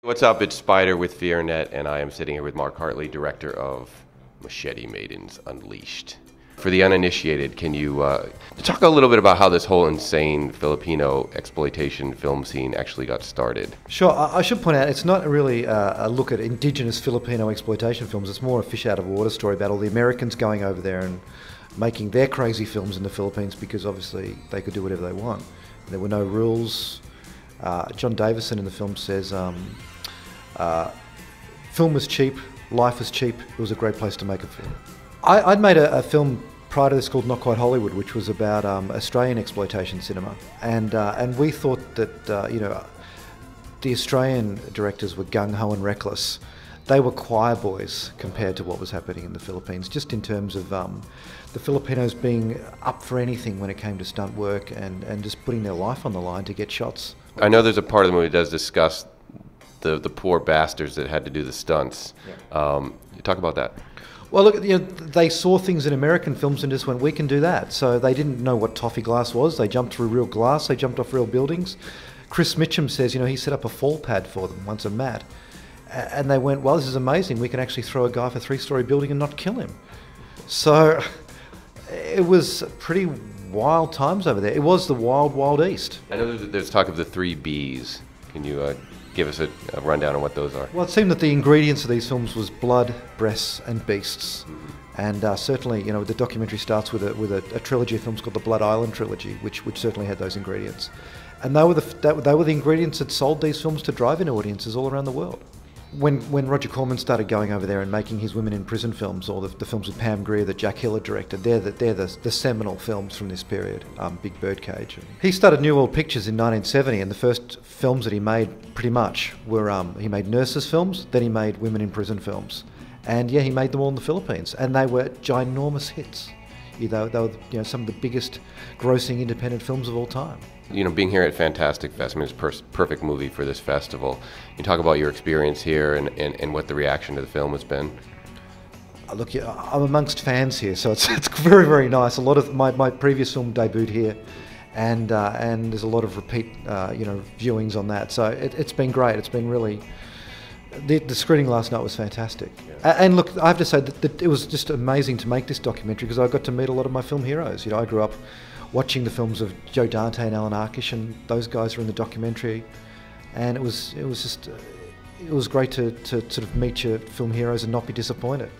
What's up? It's Spider with FEARnet, and I am sitting here with Mark Hartley, director of Machete Maidens Unleashed. For the uninitiated, can you talk a little bit about how this whole insane Filipino exploitation film scene actually got started? Sure. I should point out it's not really a look at indigenous Filipino exploitation films. It's more a fish out of water story about all the Americans going over there and making their crazy films in the Philippines because obviously they could do whatever they want. There were no rules. John Davison in the film says, film was cheap, life was cheap, it was a great place to make a film. I'd made a film prior to this called Not Quite Hollywood, which was about Australian exploitation cinema, and we thought that the Australian directors were gung-ho and reckless. They were choir boys compared to what was happening in the Philippines, just in terms of the Filipinos being up for anything when it came to stunt work and just putting their life on the line to get shots. I know there's a part of the movie that does discuss the poor bastards that had to do the stunts. Yeah. Talk about that. Well, look, they saw things in American films and just went, we can do that. So they didn't know what toffee glass was. They jumped through real glass. They jumped off real buildings. Chris Mitchum says, he set up a fall pad for them, once a mat. And they went, well, this is amazing. We can actually throw a guy off a 3-story building and not kill him. So it was pretty wild times over there. It was the wild, wild East. I know there's talk of the 3 Bs. Can you give us a rundown on what those are? Well, it seemed that the ingredients of these films was blood, breasts, and beasts. Mm-hmm. And certainly, the documentary starts with a trilogy of films called the Blood Island Trilogy, which certainly had those ingredients. And they were the ingredients that sold these films to drive-in audiences all around the world. When Roger Corman started going over there and making his women in prison films, or the films with Pam Grier that Jack Hill had directed, they're the seminal films from this period, Big Birdcage. He started Newell Pictures in 1970, and the first films that he made pretty much were, he made nurses films, then he made women in prison films. And yeah, he made them all in the Philippines, and they were ginormous hits. They were some of the biggest grossing independent films of all time. Being here at Fantastic Fest, it's a perfect movie for this festival. You talk about your experience here and what the reaction to the film has been. Look, I'm amongst fans here, so it's very, very nice. A lot of my previous film debuted here, and there's a lot of repeat viewings on that. So it's been great. It's been really. The screening last night was fantastic. Yeah. And look, I have to say that it was just amazing to make this documentary because I got to meet a lot of my film heroes. I grew up watching the films of Joe Dante and Alan Arkish, and those guys were in the documentary. And it was great to sort of meet your film heroes and not be disappointed.